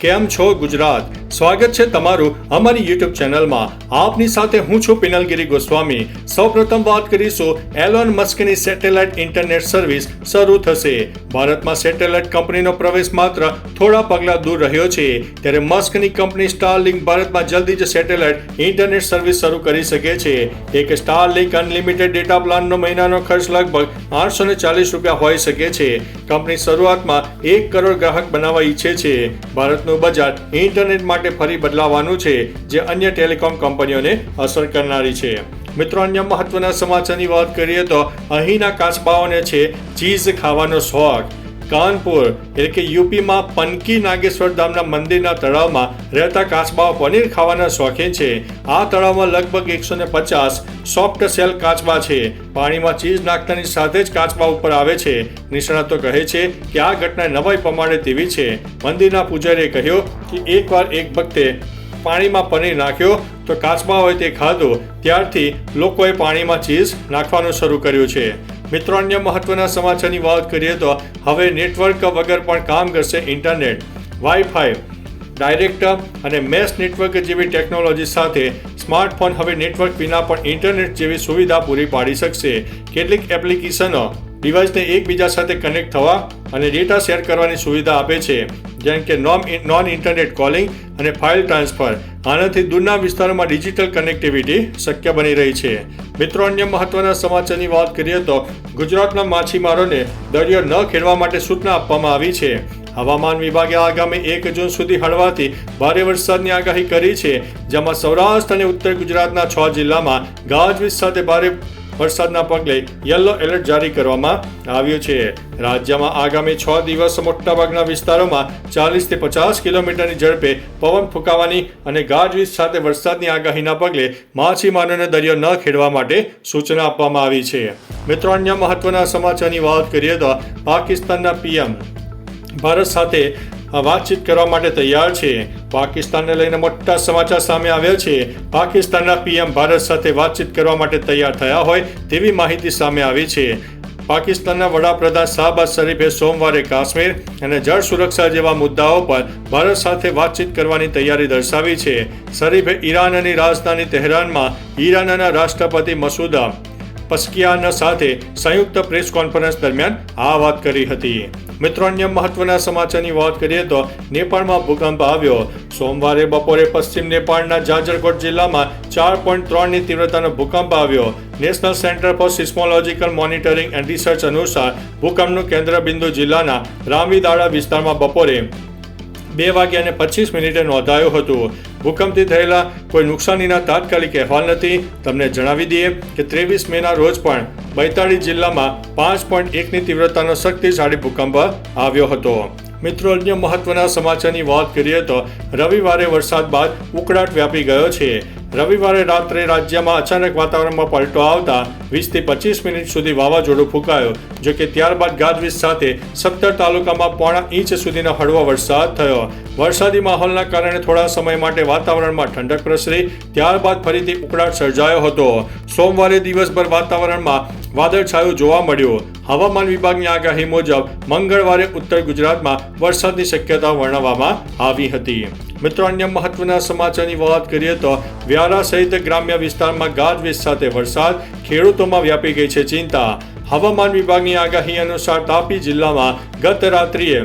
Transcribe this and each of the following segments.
કેમ છો ગુજરાત? સ્વાગત છે તમારું અમારી યુટ્યુબ ચેનલમાં. આપની સાથે હું છું પિનલગીરી ગોસ્વામી. સૌપ્રથમ વાત કરીશું એલોન મસ્કની સેટેલાઇટ ઇન્ટરનેટ સર્વિસ શરૂ થશે. ભારતમાં સેટેલાઇટ કંપનીનો પ્રવેશ માત્ર થોડા પગલાં દૂર રહ્યો છે, ત્યારે મસ્કની કંપની સ્ટારલિંક ભારતમાં જલ્દી જ સેટેલાઇટ ઇન્ટરનેટ સર્વિસ શરૂ કરી શકે છે. એક સ્ટારલિંક અનલિમિટેડ ડેટા પ્લાનનો મહિનાનો ખર્ચ લગભગ $840 હોઈ શકે છે. કંપની શરૂઆતમાં 1 કરોડ ગ્રાહક બનાવવા ઈચ્છે છે. ભારતનું બજાર ઇન્ટરનેટ માટે ફરી બદલાવાનું છે, જે અન્ય ટેલિકોમ કંપનીઓને અસર કરનારી છે. મિત્રો, અન્ય મહત્વના સમાચારની વાત કરીએ તો અહીંના કાચબાઓને છે ચીઝ ખાવાનો શોખ. કાનપુર એટલે કે યુપીમાં પનકી નાગેશ્વર ધામના મંદિરના તળાવમાં રહેતા કાચબાઓ પનીર ખાવાના શોખીન છે. આ તળાવમાં લગભગ 150 સોફ્ટ સેલ કાચબા છે. પાણીમાં ચીઝ નાખતાની સાથે જ કાચબા ઉપર આવે છે. નિષ્ણાતો કહે છે કે આ ઘટના નવાઈ પ્રમાણે તેવી છે. મંદિરના પૂજારીએ કહ્યું કે એકવાર એક ભક્તે પાણીમાં પનીર નાખ્યો તો કાચબાઓએ તે ખાધું. ત્યારથી લોકોએ પાણીમાં ચીઝ નાખવાનું શરૂ કર્યું છે. મિત્રો, અન્ય મહત્વના સમાચારની વાત કરીએ તો હવે નેટવર્ક વગર પણ કામ કરશે ઇન્ટરનેટ. વાઈફાઈ, ડાયરેક્ટ અને મેશ નેટવર્ક જેવી ટેકનોલોજી સાથે સ્માર્ટફોન હવે નેટવર્ક વિના પણ ઇન્ટરનેટ જેવી સુવિધા પૂરી પાડી શકશે. કેટલીક એપ્લિકેશનો ડિવાઇસને એકબીજા સાથે કનેક્ટ થવા અને ડેટા શેર કરવાની સુવિધા આપે છે, જેમ કે નોન ઇન્ટરનેટ કોલિંગ અને ફાઇલ ટ્રાન્સફર. આનાથી દૂરના વિસ્તારોમાં ડિજિટલ કનેક્ટિવિટી શક્ય બની રહી છે. મિત્રો, અન્ય મહત્વના સમાચારની વાત કરીએ તો ગુજરાતના માછીમારોને દરિયો ન ખેડવા માટે સૂચના આપવામાં આવી છે. હવામાન વિભાગે આગામી 1 જૂન સુધી હળવાથી ભારે વરસાદની આગાહી કરી છે, જેમાં સૌરાષ્ટ્ર અને ઉત્તર ગુજરાતના 6 જિલ્લામાં ગાજવીજ સાથે ભારે વરસાદના પગલે યલો એલર્ટ જારી કરવામાં આવ્યું છે. રાજ્યમાં આગામી 6 દિવસ મોટાભાગના વિસ્તારોમાં 40 થી 50 કિલોમીટરની ઝડપે પવન ફૂંકાવાની અને ગાજવીજ સાથે વરસાદની આગાહીના પગલે માછીમારોને દરિયો ન ખેડવા માટે સૂચના આપવામાં આવી છે. મિત્રો, અન્ય મહત્વના સમાચારની વાત કરીએ તો પાકિસ્તાનના પીએમ ભારત સાથે વાતચીત કરવા માટે તૈયાર છે. પાકિસ્તાનને લઈને મોટા સમાચાર સામે આવ્યા છે. પાકિસ્તાનના પીએમ ભારત સાથે વાતચીત કરવા માટે તૈયાર થયા હોય તેવી માહિતી સામે આવી છે. પાકિસ્તાનના વડાપ્રધાન શાહબાઝ શરીફે સોમવારે કાશ્મીર અને જળ સુરક્ષા જેવા મુદ્દાઓ પર ભારત સાથે વાતચીત કરવાની તૈયારી દર્શાવી છે. શરીફે ઈરાનની રાજધાની તહેરાનમાં ઈરાનના રાષ્ટ્રપતિ મસૂદ પસ્કિયાન સાથે સંયુક્ત પ્રેસ કોન્ફરન્સ દરમિયાન આ વાત કરી હતી. મિત્રો, અન્ય મહત્વના સમાચારની વાત કરીએ તો નેપાળમાં ભૂકંપ આવ્યો. સોમવારે બપોરે પશ્ચિમ નેપાળના જાજરકોટ જિલ્લામાં 4.3ની તીવ્રતાનો ભૂકંપ આવ્યો. National centre for seismological monitoring and research અનુસાર ભૂકંપનું કેન્દ્રબિંદુ જિલ્લાના રામીદાળા વિસ્તારમાં બપોરે 2:25 નોંધાયું હતું. ભૂકંપથી થયેલા કોઈ નુકસાનીના તાત્કાલિક અહેવાલ નથી. તમને જણાવી દઈએ કે 23 મેના રોજ પણ બૈતાળી જિલ્લામાં 5.1ની તીવ્રતાનો શક્તિશાળી ભૂકંપ આવ્યો હતો. મિત્રો, અન્ય મહત્વના સમાચારની વાત કરીએ તો રવિવારે વરસાદ બાદ ઉકળાટ વ્યાપી ગયો છે. રવિવારે રાત્રે રાજ્યમાં અચાનક વાતાવરણમાં પલટો આવતા 20 થી 25 મિનિટ સુધી વાવાઝોડું ફૂંકાયું. જોકે ત્યારબાદ ગાજવીજ સાથે 17 તાલુકામાં 0.5 ઇંચ સુધીનો હળવો વરસાદ થયો. વરસાદી માહોલના કારણે થોડા સમય માટે વાતાવરણમાં ઠંડક પ્રસરી, ત્યારબાદ ફરીથી ઉકળાટ સર્જાયો હતો. સોમવારે દિવસભર વાતાવરણમાં વાદળછાયું જોવા મળ્યું. હવામાન વિભાગની આગાહી મુજબ મંગળવારે ઉત્તર ગુજરાતમાં વરસાદની શક્યતા વર્ણવવામાં આવી હતી. મિત્રો, અન્ય મહત્વના સમાચારની વાત કરીએ તો વ્યારા સહિત ગ્રામ્ય વિસ્તારમાં ગાજવીજ સાથે વરસાદ, ખેડૂતોમાં વ્યાપી ગઈ છે ચિંતા. હવામાન વિભાગની આગાહી અનુસાર તાપી જિલ્લામાં ગત રાત્રિએ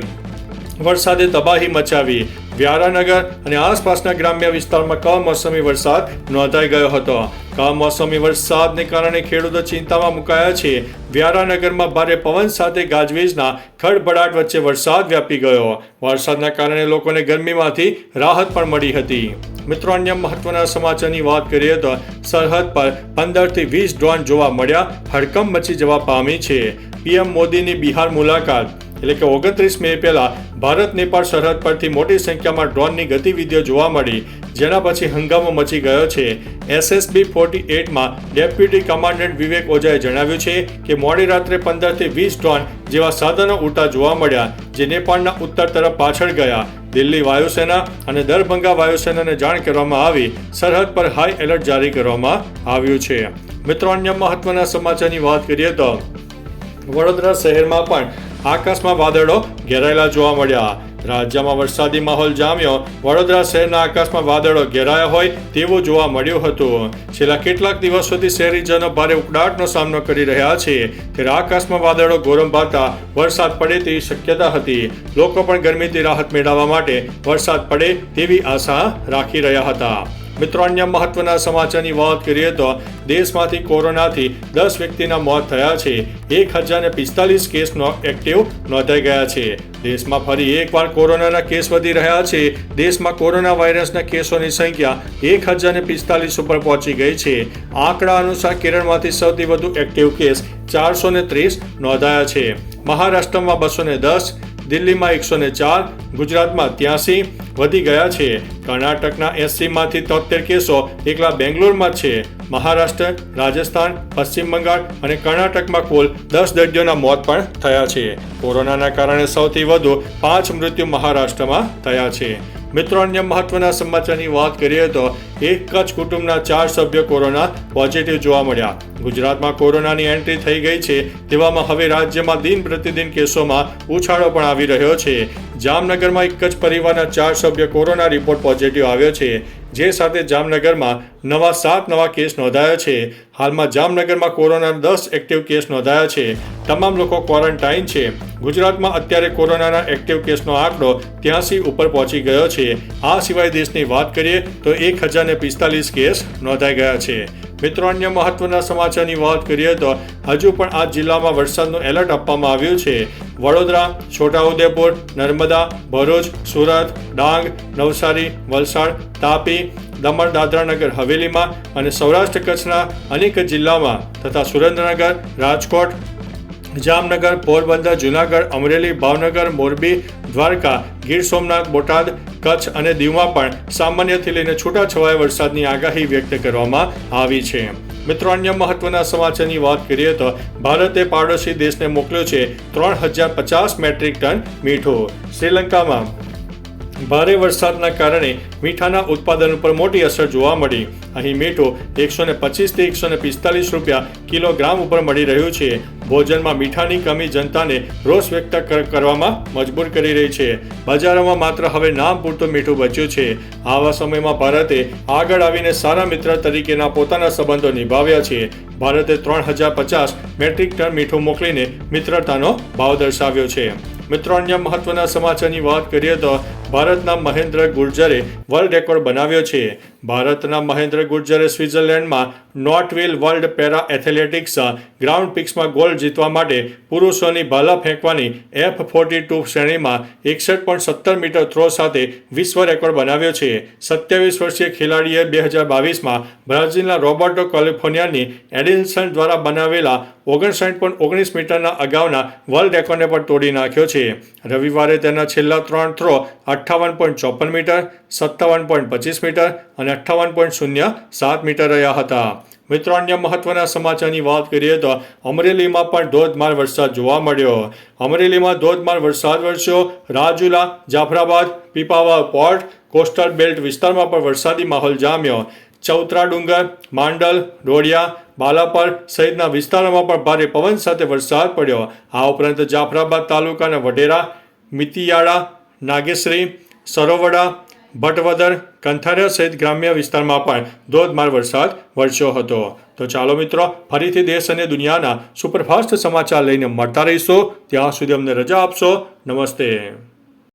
વરસાદે તબાહી મચાવી. વ્યારાનગર અને આસપાસના ગ્રામ્ય વિસ્તારમાં કમોસમી વરસાદ નોંધાઈ ગયો હતો. કમોસમી વરસાદને કારણે ખેડૂતો ચિંતામાં મુકાયા છે. વ્યારાનગરમાં ભારે પવન સાથે ગાજવીજના ખડભડાટ વચ્ચે વરસાદ વ્યાપી ગયો. વરસાદના કારણે લોકોને ગરમીમાંથી રાહત પણ મળી હતી. મિત્રો, અન્ય મહત્વના સમાચારની વાત કરીએ તો સરહદ પર 15 થી 20 ડ્રોન જોવા મળ્યા, હડકંપ મચી જવા પામી છે. પીએમ મોદીની બિહાર મુલાકાત એટલે કે 29 મે પહેલા ભારત નેપાળ સરહદ પરથી મોટી સંખ્યામાં ડ્રોનની ગતિવિધિઓ જોવા મળી, જેના પછી હંગામો મચી ગયો છે. SSB 48માં ડેપ્યુટી કમાન્ડન્ટ વિવેક ઓઝાએ જણાવ્યું છે કે મોડી રાત્રે 15 થી 20 ડ્રોન જેવા સાધનો ઉડતા જોવા મળ્યા, જે નેપાળના ઉત્તર તરફ પાછળ ગયા. દિલ્હી વાયુસેના અને દરભંગા વાયુસેનાને જાણ કરવામાં આવી. સરહદ પર હાઈ એલર્ટ જારી કરવામાં આવ્યું છે. મિત્રો, અન્ય મહત્વના સમાચારની વાત કરીએ તો વડોદરા શહેરમાં પણ આકાશમાં વાદળો ઘેરાયેલા જોવા મળ્યા. રાજ્યમાં વરસાદી માહોલ જામ્યો. વડોદરા શહેરના આકાશમાં વાદળો ઘેરાયા હોય તેવું જોવા મળ્યું હતું. છેલ્લા કેટલાક દિવસોથી શહેરીજનો ભારે ઉકળાટનો સામનો કરી રહ્યા છે ત્યારે આકાશમાં વાદળો ગોરંભાતા વરસાદ પડે તેવી શક્યતા હતી. લોકો પણ ગરમીથી રાહત મેળવવા માટે વરસાદ પડે તેવી આશા રાખી રહ્યા હતા. મિત્રો, અન્ય મહત્વના સમાચારની વાત કરીએ તો દેશમાંથી કોરોનાથી 10 વ્યક્તિના મોત થયા છે. 1045 કેસ એક્ટિવ નોંધાઈ ગયા છે. દેશમાં ફરી એકવાર કોરોનાના કેસ વધી રહ્યા છે. દેશમાં કોરોના વાયરસના કેસોની સંખ્યા 1045 ઉપર પહોંચી ગઈ છે. આંકડા અનુસાર કેરળમાંથી સૌથી વધુ એક્ટિવ કેસ 430 નોંધાયા છે. મહારાષ્ટ્રમાં 210, દિલ્હીમાં 104, ગુજરાતમાં 83 વધી ગયા છે. કર્ણાટકના 80માંથી 73 કેસો એકલા બેંગ્લોરમાં છે. મહારાષ્ટ્ર, રાજસ્થાન, પશ્ચિમ બંગાળ અને કર્ણાટકમાં કુલ 10 દર્દીઓના મોત પણ થયા છે. કોરોનાના કારણે સૌથી વધુ 5 મૃત્યુ મહારાષ્ટ્રમાં થયા છે. મિત્રો, અન્ય મહત્વના સમાચારની વાત કરીએ તો એક જ કુટુંબના 4 સભ્યો કોરોના પોઝિટિવ જોવા મળ્યા. ગુજરાતમાં કોરોનાની એન્ટ્રી થઈ ગઈ છે તેવામાં હવે રાજ્યમાં દિન પ્રતિદિન કેસોમાં ઉછાળો પણ આવી રહ્યો છે. જામનગરમાં એક જ પરિવારના 4 સભ્યો કોરોના રિપોર્ટ પોઝિટિવ આવ્યો છે. જે સાથે જામનગરમાં 7 નવા કેસ નોંધાયા છે. હાલમાં જામનગરમાં કોરોનાના 10 એક્ટિવ કેસ નોંધાયા છે. તમામ લોકો ક્વોરન્ટાઇન છે. ગુજરાતમાં અત્યારે કોરોનાના એક્ટિવ કેસનો આંકડો 83 ઉપર પહોંચી ગયો છે. આ સિવાય દેશની વાત કરીએ તો 1045 કેસ નોંધાઈ ગયા છે. મિત્રો, અન્ય મહત્વના સમાચારની વાત કરીએ તો હજુ પણ આ જિલ્લામાં વરસાદનું એલર્ટ આપવામાં આવ્યું છે. વડોદરા, છોટાઉદેપુર, નર્મદા, ભરૂચ, સુરત, ડાંગ, નવસારી, વલસાડ, તાપી, દમણ, દાદરા નગર હવેલીમાં અને સૌરાષ્ટ્ર કચ્છના અનેક જિલ્લામાં તથા સુરેન્દ્રનગર, રાજકોટ, જામનગર, પોરબંદર, જૂનાગઢ, અમરેલી, ભાવનગર, મોરબી, દ્વારકા, ગીર સોમનાથ, બોટાદ, કચ્છ અને દીવમાં પણ સામાન્યથી લઈને છૂટાછવાયા વરસાદની આગાહી વ્યક્ત કરવામાં આવી છે. મિત્રો, અન્ય મહત્વના સમાચારની વાત કરીએ તો ભારતે પાડોશી દેશને મોકલ્યો છે 3050 મેટ્રિક ટન મીઠું. શ્રીલંકામાં ભારે વરસાદના કારણે મીઠાના ઉત્પાદન ઉપર મોટી અસર જોવા મળી. અહીં મીઠું 125 થી 145 રૂપિયા કિલોગ્રામ ઉપર મળી રહ્યું છે. ભોજનમાં મીઠાની કમી જનતાને રોષ વ્યક્ત કરવામાં મજબૂર કરી રહી છે. બજારોમાં માત્ર હવે નામ પૂરતું મીઠું બચ્યું છે. આવા સમયમાં ભારતે આગળ આવીને સારા મિત્ર તરીકેના પોતાના સંબંધો નિભાવ્યા છે. ભારતે 3050 મેટ્રિક ટન મીઠું મોકલીને મિત્રતાનો ભાવ દર્શાવ્યો છે. મિત્રો, અન્ય મહત્વના સમાચારની વાત કરીએ તો ભારતના મહેન્દ્ર ગુર્જરે વર્લ્ડ રેકોર્ડ બનાવ્યો છે. ભારતના મહેન્દ્ર ગુર્જરે સ્વિટ્ઝરલેન્ડમાં Nottwil world para athletics grand પિક્સમાં ગોલ્ડ જીતવા માટે પુરુષોની ભાલા ફેંકવાની F42 શ્રેણીમાં 61.17 મીટર થ્રો સાથે વિશ્વ રેકોર્ડ બનાવ્યો છે. 27 વર્ષીય ખેલાડીએ 2022માં બ્રાઝિલના રોબર્ટો કેલિફોર્નિયાની એડિન્સન દ્વારા બનાવેલા 59.19 મીટરના અગાઉના વર્લ્ડ રેકોર્ડને પણ તોડી નાખ્યો છે. રવિવારે તેના છેલ્લા 3 થ્રો 58.54 મીટર, 57.25 મીટર અને 58.07 મીટર રહ્યા હતા. મિત્રો, અન્ય મહત્વના સમાચારની વાત કરીએ તો અમરેલીમાં પણ ધોધમાર વરસાદ જોવા મળ્યો. અમરેલીમાં ધોધમાર વરસાદ વરસ્યો. Rajula, Jafrabad, Pipavav port, coastal belt વિસ્તારમાં પણ વરસાદી માહોલ જામ્યો. ચૌતરા ડુંગર, માંડલ, ડોડિયા, બાલાપર સહિતના વિસ્તારોમાં પણ ભારે પવન સાથે વરસાદ પડ્યો. આ ઉપરાંત જાફરાબાદ તાલુકાના વઢેરા, મિતિયાળા, નાગેશ્રી, સરોવડા, ભટવદર, કંથારિયા સહિત ગ્રામ્ય વિસ્તારમાં પણ ધોધમાર વરસાદ વરસ્યો હતો. તો ચાલો મિત્રો, ફરીથી દેશ અને દુનિયાના સુપરફાસ્ટ સમાચાર લઈને મળતા રહીશો. ત્યાં સુધી અમને રજા આપશો. નમસ્તે.